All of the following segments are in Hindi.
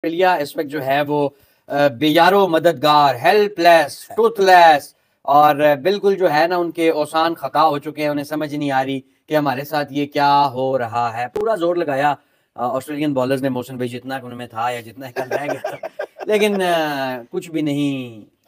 ऑस्ट्रेलिया इस वक्त जो है वो बेयारो मददगार, हेल्पलेस, टूथलेस और बिल्कुल जो है ना उनके औसान खता हो चुके हैं। उन्हें समझ नहीं आ रही कि हमारे साथ ये क्या हो रहा है। पूरा जोर लगाया ऑस्ट्रेलियन बॉलर्स ने मोशन भाई, जितना उनमें था या जितना कल रह गया था, लेकिन कुछ भी नहीं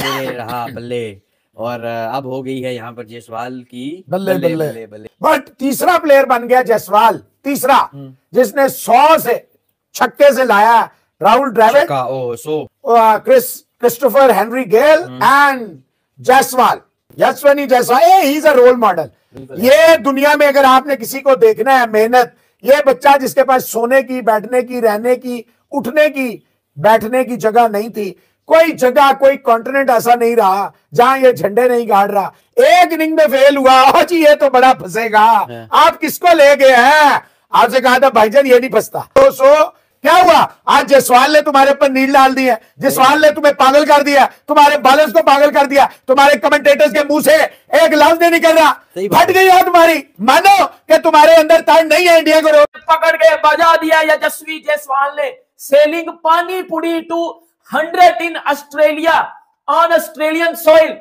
ये रहा बल्ले। और अब हो गई है यहाँ पर जायसवाल की बल्ले बल्ले बल्ले। बट तीसरा प्लेयर बन गया जायसवाल, तीसरा जिसने 100 से छक्के से लाया Rahul Dravid, Christopher Henry Gayle and Jaiswal, Yashasvi Jaiswal. He is a role model. ये दुनिया में अगर आपने किसी को देखना है मेहनत, ये बच्चा जिसके पास सोने की, बैठने की, रहने की, उठने की, बैठने की जगह नहीं थी, कोई जगह, कोई कॉन्टिनेंट ऐसा नहीं रहा जहां ये झंडे नहीं गाड़ रहा। एक इनिंग में फेल हुआ, जी ये तो बड़ा फंसेगा। आप किसको ले गए हैं? आपसे कहा था भाईजान ये नहीं फंसता। तो क्या हुआ? आज जायसवाल ने तुम्हारे ऊपर नील डाल दी है, जायसवाल ने तुम्हें पागल कर दिया, तुम्हारे बॉलर्स को पागल कर दिया, तुम्हारे कमेंटेटर्स के मुंह से एक लफ्ज नहीं निकल रहा। फट गई हो तुम्हारी। मानो कि तुम्हारे अंदर ताड़ नहीं है इंडिया को पकड़ के बजा दिया यशस्वी जायसवाल ने। Selling pani puri to 100 in Australia on Australian soil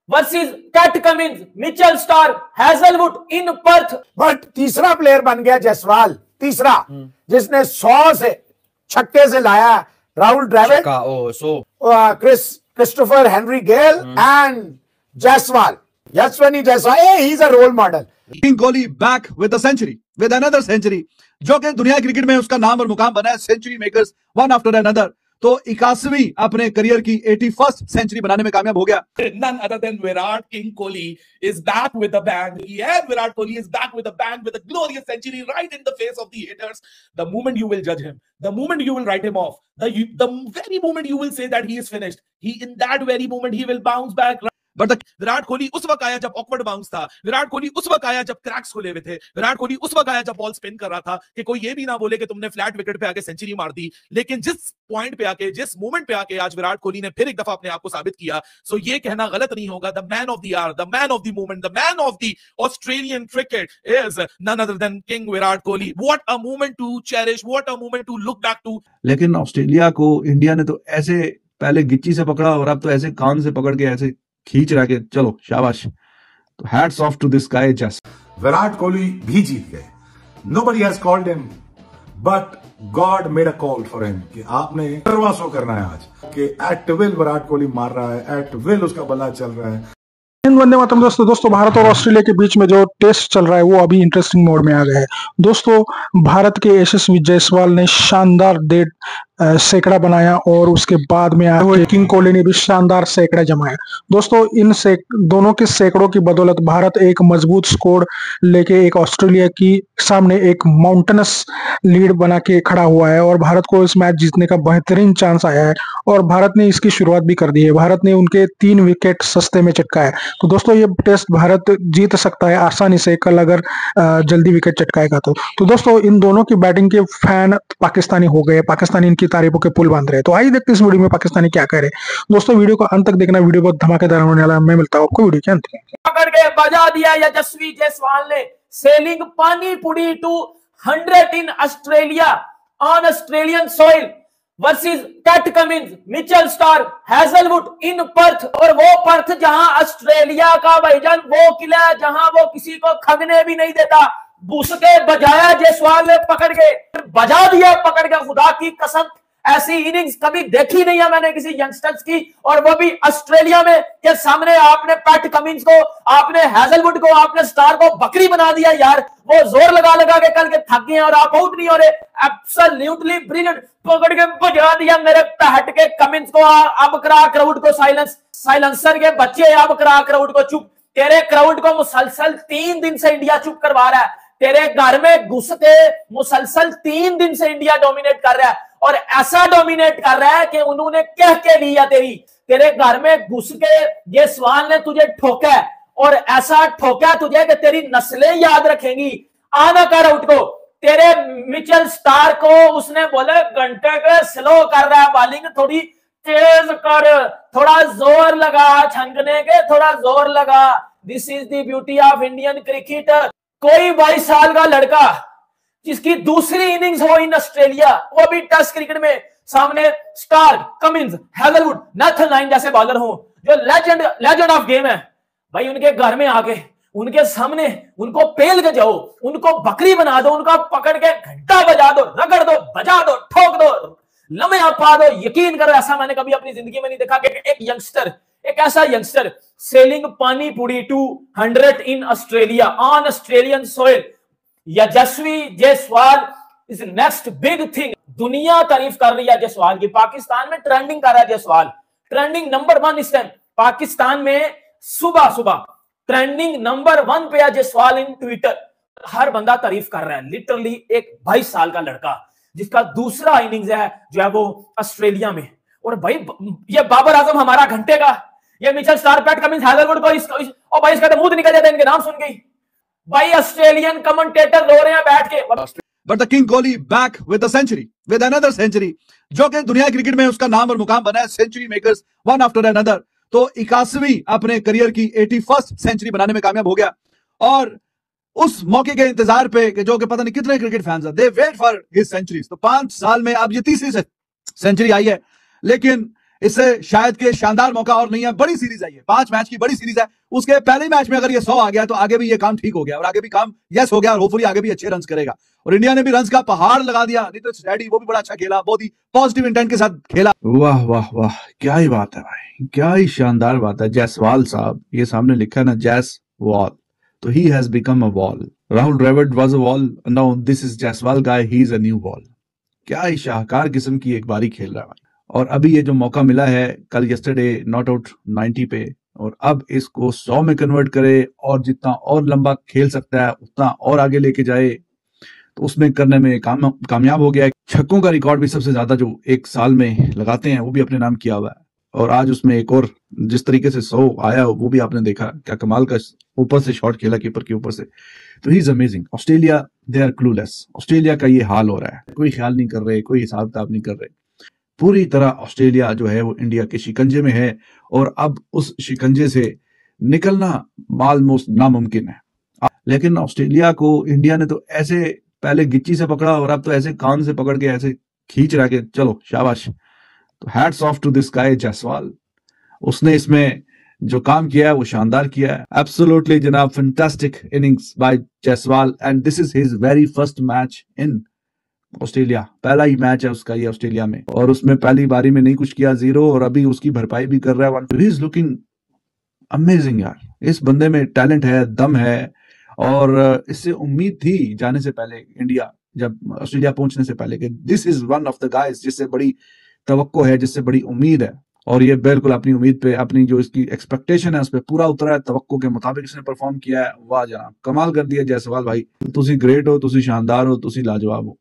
versus Pat Cummins, Mitchell Starc, Hazlewood in Perth. But तीसरा प्लेयर बन गया जायसवाल, तीसरा जिसने 100 से छक्के से लाया Rahul Dravid, Christopher Henry Gayle and Jaiswal, Yashasvi Jaiswal. He is a role model. King Kohli back with a century, with another century, जो कि दुनिया क्रिकेट में उसका नाम और मुकाम बना है, century makers one after another. तो 81वीं अपने करियर की 81st सेंचुरी बनाने में कामयाब हो गया। None other than Virat King Kohli is back with a bang. Yes, Virat Kohli is back with a bang, with a glorious century right in the face of the haters. The moment you will judge him, the moment you will write him off, the very moment you will say that he is finished, in that very moment he will bounce back. But Virat Kohli उस वक्त आया जब ऑकवर्ड बाउंस था, विराट कोहली उस वक्त आया जब क्रैक्स खुले हुए थे, विराट कोहली उस वक्त आया जब बॉल स्पिन कर रहा था कि कोई ये भी ना बोले कि तुमने फ्लैट विकेट पे आके सेंचुरी मार दी। लेकिन जिस पॉइंट पे आके, जिस मोमेंट पे आके आज विराट कोहली ने फिर एक दफा अपने आप को साबित किया, सो ये कहना गलत नहीं होगा, the man of the hour, the man of the moment, the man of the Australian cricket is none other than king Virat Kohli. What a moment to cherish, what a moment to look back to. लेकिन ऑस्ट्रेलिया को इंडिया ने तो ऐसे पहले गिच्ची से पकड़ा और अब तो ऐसे कान से पकड़ के ऐसे खींच रहा के चलो शाबाश। तो hats off to this guy. Just Virat Kohli भी जीत गए। Nobody has called him but God made a call for him कि आपने करवा शो करना है आज, कि एट विल विराट कोहली मार रहा है, एट विल उसका बल्ला चल रहा है। वंदे मातरम दोस्तों, भारत और ऑस्ट्रेलिया के बीच में जो टेस्ट चल रहा है वो अभी इंटरेस्टिंग मोड में आ गया है। दोस्तों, भारत के यशस्वी जायसवाल ने शानदार सैकड़ा बनाया और उसके बाद में आए किंग कोहली ने भी शानदार सैकड़ा जमाया। दोस्तों, इन दोनों के सैकड़ों की बदौलत भारत एक मजबूत स्कोर लेके एक ऑस्ट्रेलिया की सामने एक माउंटेनस लीड बना के खड़ा हुआ है और भारत को इस मैच जीतने का बेहतरीन चांस आया है और भारत ने इसकी शुरुआत भी कर दी है। भारत ने उनके 3 विकेट सस्ते में चटकाया। तो दोस्तों, ये टेस्ट भारत जीत सकता है आसानी से कल अगर जल्दी विकेट चटकाएगा तो दोस्तों, इन दोनों की बैटिंग के फैन पाकिस्तानी हो गए, पाकिस्तानी इनकी तारीफों के पुल बांध रहे हैं। तो आइए देखते हैं इस वीडियो में पाकिस्तानी क्या कह रहे हैं। दोस्तों, वीडियो को अंत तक देखना, वीडियो बहुत धमाकेदार होने वाला है। मैं मिलता हूं आपको वीडियो के अंत में। पकड़ के बजा दिया यशस्वी जायसवाल ने। Selling pani puri to 100 in Australia on Australian soil versus Pat Cummins, Mitchell Starc, Hazlewood in Perth. और वो पर्थ जहां ऑस्ट्रेलिया का भाईजान वो किला है जहां वो किसी को खगने भी नहीं देता। बुस के बजाया जायसवाल ने, पकड़ के बजा दिया, पकड़ के। खुदा की कसम, ऐसी इनिंग्स कभी देखी नहीं है मैंने किसी यंगस्टर्स की, और वो भी ऑस्ट्रेलिया में के सामने। आपने पैट कमिंस को, आपने हैजलवुड को, आपने स्टार को बकरी बना दिया यार। वो जोर लगा लगा के कल के थक गए और आप आउट नहीं हो रहे। एब्सोल्युटली ब्रिलियंट, पकड़ के बजा दिया मेरे पैट के कमिंस को। अब करा क्राउड को साइलेंस, साइलेंसर के बच्चे, अब करा क्राउड को चुप। तेरे क्राउड को मुसलसल 3 दिन से इंडिया चुप करवा रहा है। तेरे घर में घुस के मुसलसल 3 दिन से इंडिया डोमिनेट कर रहा है और ऐसा डोमिनेट कर रहा है कि उन्होंने कह के लिया तेरे घर में घुस के जायसवाल ने तुझे ठोका है और ऐसा ठोका तुझे कि तेरी नस्लें याद रखेंगी। आना कर आउट को। तेरे मिचेल स्टार को उसने बोले घंटे के स्लो कर रहा है बॉलिंग, थोड़ी तेज कर, थोड़ा जोर लगा छंगने के, थोड़ा जोर लगा। This is the beauty of Indian cricket. कोई 22 साल का लड़का जिसकी दूसरी इनिंग्स हो इन ऑस्ट्रेलिया, वो भी टेस्ट क्रिकेट में सामने Starc, Cummins, Hazlewood, Nathan Lyon जैसे बॉलर हो, जो लेजेंड ऑफ गेम है भाई, उनके घर में आके उनके सामने उनको पेल के जाओ, उनको बकरी बना दो, उनको पकड़ के घंटा बजा दो, रगड़ दो, बजा दो, ठोक दो, लम्हे पा दो। यकीन करो ऐसा मैंने कभी अपनी जिंदगी में नहीं देखा कि एक यंगस्टर, एक ऐसा youngster selling pani puri to 100 in Australia on Australian soil. Yashasvi Jaiswal is next big thing. दुनिया तारीफ कर रही है जायसवाल की, पाकिस्तान में ट्रेंडिंग कर रहा है जायसवाल, ट्रेंडिंग नंबर 1 इस टाइम पाकिस्तान में। सुबह सुबह ट्रेंडिंग नंबर 1 पे है जायसवाल इन ट्विटर, हर बंदा तारीफ कर रहा है। लिटरली एक 22 साल का लड़का जिसका दूसरा इनिंग्स है जो है वो ऑस्ट्रेलिया में, और भाई ये बाबर आजम हमारा घंटे का, ये Mitchell Starc, PAT Cummins, Hazlewood को और भाई इसका तो मुंह निकल जाता है इनके नाम सुन के। भाई ऑस्ट्रेलियन कमेंटेटर रो रहे हैं बैठ के। But the king Kohli back with a century, with another century, जो कि दुनिया क्रिकेट में उसका नाम और मुकाम बना है, century makers one after another. तो 81वीं अपने करियर की 81st सेंचुरी बनाने में कामयाब हो गया, और उस मौके के इंतजार पे कि जो कि पता नहीं कितने क्रिकेट फैंस हैं, दे वेट फॉर हिज सेंचुरीज। तो 5 साल में अब ये 3री सेंचुरी आई है, लेकिन इससे शायद के शानदार मौका और नहीं है। बड़ी सीरीज आई है, 5 मैच की बड़ी सीरीज है। उसके पहले मैच में अगर ये 100 आ गया तो आगे भी ये काम ठीक हो गया, और आगे भी काम यस हो गया, और होपफुली आगे भी अच्छे रन करेगा। और इंडिया ने भी रन का पहाड़ लगा दिया। नीतीश रेड्डी वो भी बड़ा अच्छा खेला, बहुत ही पॉजिटिव इंटेंट के साथ खेला। वाह वाह वाह, क्या ही बात है भाई, क्या ही शानदार बात है। जायसवाल साहब, ये सामने लिखा है ना जायसवाल, तो he has become a wall. Rahul Dravid was a wall, now this is Jaiswal guy, he is a new wall. क्या ही शाहकार किस्म की एक बारी खेल रहा है। और अभी ये जो मौका मिला है कल यस्टरडे नॉट आउट 90 पे, और अब इसको 100 में कन्वर्ट करे, और जितना और लंबा खेल सकता है उतना और आगे लेके जाए, तो उसमें करने में कामयाब हो गया है। छक्कों का रिकॉर्ड भी सबसे ज्यादा जो एक साल में लगाते हैं वो भी अपने नाम किया हुआ है, और आज उसमें एक और जिस तरीके से 100 आया वो भी आपने देखा, क्या कमाल का ऊपर से शॉट खेला कीपर के ऊपर से। तो he is amazing. Australia they are clueless. Australia का ये हाल हो रहा है, कोई ख्याल नहीं कर रहे, कोई हिसाब किताब नहीं कर रहे। पूरी तरह ऑस्ट्रेलिया जो है वो इंडिया के शिकंजे में है, और अब उस शिकंजे से निकलना ऑलमोस्ट नामुमकिन है। लेकिन ऑस्ट्रेलिया को इंडिया ने तो ऐसे पहले गिच्ची से पकड़ा, और अब तो ऐसे कान से पकड़ के ऐसे खींच रहा के चलो शाबाश। तो hats off to this guy Jaiswal, उसने इसमें जो काम किया है वो शानदार किया है। एब्सोल्युटली जनाब, fantastic innings bye Jaiswal, and this is his very first match in Australia. पहला ही मैच है उसका ये ऑस्ट्रेलिया में, और उसमें पहली बारी में नहीं कुछ किया, 0, और अभी उसकी भरपाई भी कर रहा है। ही इज लुकिंग अमेजिंग यार, इस बंदे में टैलेंट है, दम है, और इससे उम्मीद थी जाने से पहले इंडिया, जब ऑस्ट्रेलिया पहुंचने से पहले, कि this is one of the guys जिससे बड़ी तवक्को है, जिससे बड़ी उम्मीद है। और ये बिल्कुल अपनी उम्मीद पे, अपनी जो इसकी एक्सपेक्टेशन है उस पर पूरा उतरा है, तवक्को के मुताबिक इसने परफॉर्म किया है। वाह जनाब, कमाल कर दिया जायसवाल भाई, तुसी ग्रेट हो, तुसी शानदार हो, तुसी लाजवाब हो।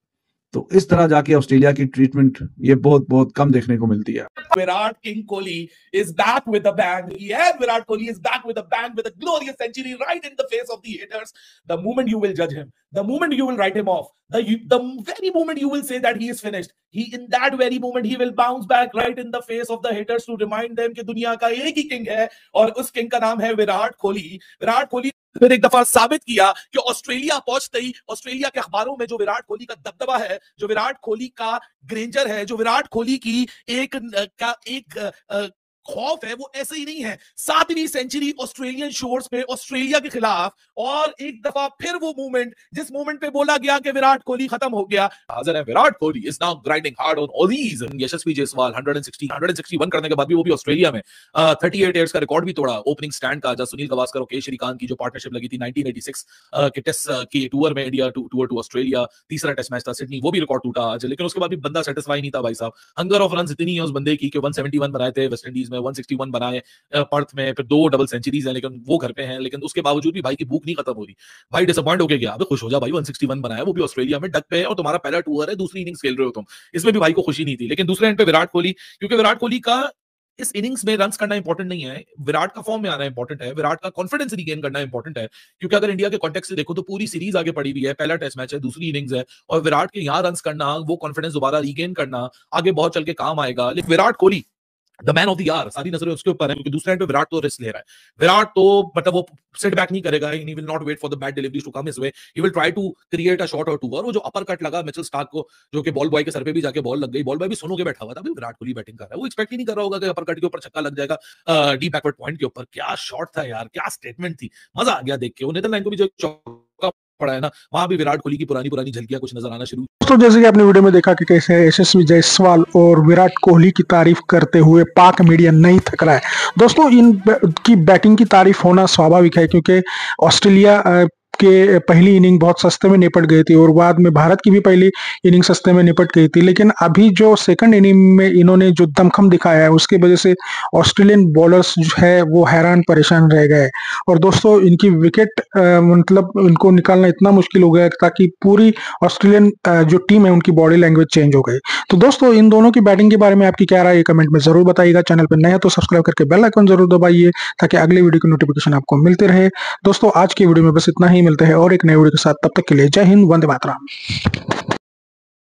तो इस तरह जाके ऑस्ट्रेलिया की ट्रीटमेंट ये बहुत बहुत कम देखने को मिलती है। Virat King Kohli is back with a bang. Yes, Virat Kohli is back with a bang, with a glorious century right in the face of the haters. The moment you will judge him, the moment you will write him off, the very moment you will say that he is finished, in that very moment he will bounce back right in the face of the haters to remind them कि दुनिया का एक ही किंग है, और उस किंग का नाम है विराट कोहली। विराट कोहली फिर एक दफा साबित किया कि ऑस्ट्रेलिया पहुंचते ही ऑस्ट्रेलिया के अखबारों में जो विराट कोहली का दबदबा है, जो विराट कोहली का ग्रेंजर है, जो विराट कोहली की एक खौफ है, वो ऐसे ही नहीं है। 7वीं सेंचुरी ऑस्ट्रेलियन शोर्स पे ऑस्ट्रेलिया के खिलाफ, और एक दफा फिर वो मूवमेंट, जिस मूवमेंट पे बोला गया कि विराट कोहली खत्म हो गया, हाजिर है Virat Kohli is now grinding hard on ollies. Yashasvi Jaiswal 161 करने के बाद भी वो भी ऑस्ट्रेलिया में 38 ईयर्स का रिकॉर्ड भी तोड़ा ओपनिंग स्टैंड का, जब सुनील गावस्कर और के श्रीकांत की जो पार्टनरशिप लगी थी 1986 के टेस्ट के टूर में, इंडिया टूर टू ऑस्ट्रेलिया, तीसरा टेस्ट मैच था सिडनी, वो भी रिकॉर्ड टूटा आज। लेकिन उसके बाद भी बंदा सेटिस्फाई नहीं था भाई साहब। हंगर ऑफ रन इतनी है उस बंदे की कि 171 बनाए थे वेस्ट इंडीज में, 161 बनाए पर्थ में, फिर 2 डबल सेंचुरीज हैं, लेकिन वो घर पे हैं। लेकिन उसके बावजूद भी भाई की भूख नहीं खत्म हो रही। भाई डिसअपॉइंट होके गया, अबे खुश हो जा भाई, 161 बनाया, वो भी ऑस्ट्रेलिया में डक पे है, और तुम्हारा पहला टूर है, दूसरी इनिंग्स खेल रहे हो तुम, इसमें भी भाई को खुशी नहीं थी। लेकिन दूसरे एंड पे विराट कोहली, क्योंकि विराट कोहली का इस इनिंग्स में रन्स करना इंपॉर्टेंट नहीं है, विराट का फॉर्म में आना इंपॉर्टेंट है, विराट का कॉन्फिडेंस रिगेन करना इंपॉर्टेंट है। क्योंकि अगर इंडिया के कॉन्टेक्स्ट से देखो तो पूरी सीरीज आगे पड़ी हुई है, पहला टेस्ट मैच है, दूसरी इनिंग्स है, और विराट के यहाँ रन्स करना, वो कॉन्फिडेंस दोबारा रिगेन करना आगे बहुत चल के काम आएगा। लेकिन Virat Kohli the man of the year, सारी नजरें उसके ऊपर है, क्योंकि दूसरे एंड पे विराट तो रिस्क ले रहा है। विराट तो मतलब वो सेट बैक नहीं करेगा, he will not wait for the bad deliveries to come his way, he will try to create a shot और टू। और वो जो अपर कट लगा मिचेल स्टार्क को, जो कि बॉल बॉय के सर पे भी जाके बॉल लग गई, बॉल बॉय भी सुनो के बैठा हुआ था, अभी विराट कोहली बैटिंग कर रहा है, वो एक्सपेक्ट ही नहीं कर रहा होगा कि अपर कट के ऊपर छक्का लग जाएगा डीप बैकवर्ड पॉइंट के ऊपर। क्या शॉट था यार, क्या स्टेटमेंट थी, मजा आ गया देख के। वो नीदरलैंड को भी जो चौका पड़ा है ना, वहां भी विराट कोहली की पुरानी झलकियां कुछ नजर आना शुरू। दोस्तों जैसे कि आपने वीडियो में देखा कि कैसे यशस्वी जायसवाल और विराट कोहली की तारीफ करते हुए पाक मीडिया नहीं थक रहा है। दोस्तों इन की बैटिंग की तारीफ होना स्वाभाविक है, क्योंकि ऑस्ट्रेलिया के पहली इनिंग बहुत सस्ते में निपट गई थी और बाद में भारत की भी पहली इनिंग सस्ते में निपट गई थी। लेकिन अभी जो सेकंड इनिंग में इन्होंने जो दमखम दिखाया है उसकी वजह से ऑस्ट्रेलियन बॉलर्स जो है वो हैरान परेशान रह गए। और दोस्तों इनकी विकेट मतलब इनको निकालना इतना मुश्किल हो गया ताकि पूरी ऑस्ट्रेलियन जो टीम है उनकी बॉडी लैंग्वेज चेंज हो गई। तो दोस्तों इन दोनों की बैटिंग के बारे में आपकी क्या राय है कमेंट में जरूर बताइएगा। चैनल पर नया तो सब्सक्राइब करके बेल आइकन जरूर दबाइए ताकि अगले वीडियो की नोटिफिकेशन आपको मिलते रहे। दोस्तों आज की वीडियो में बस इतना ही, मिलते हैं और एक नए वीडियो के साथ, तब तक के लिए जय हिंद, वंदे मातरम।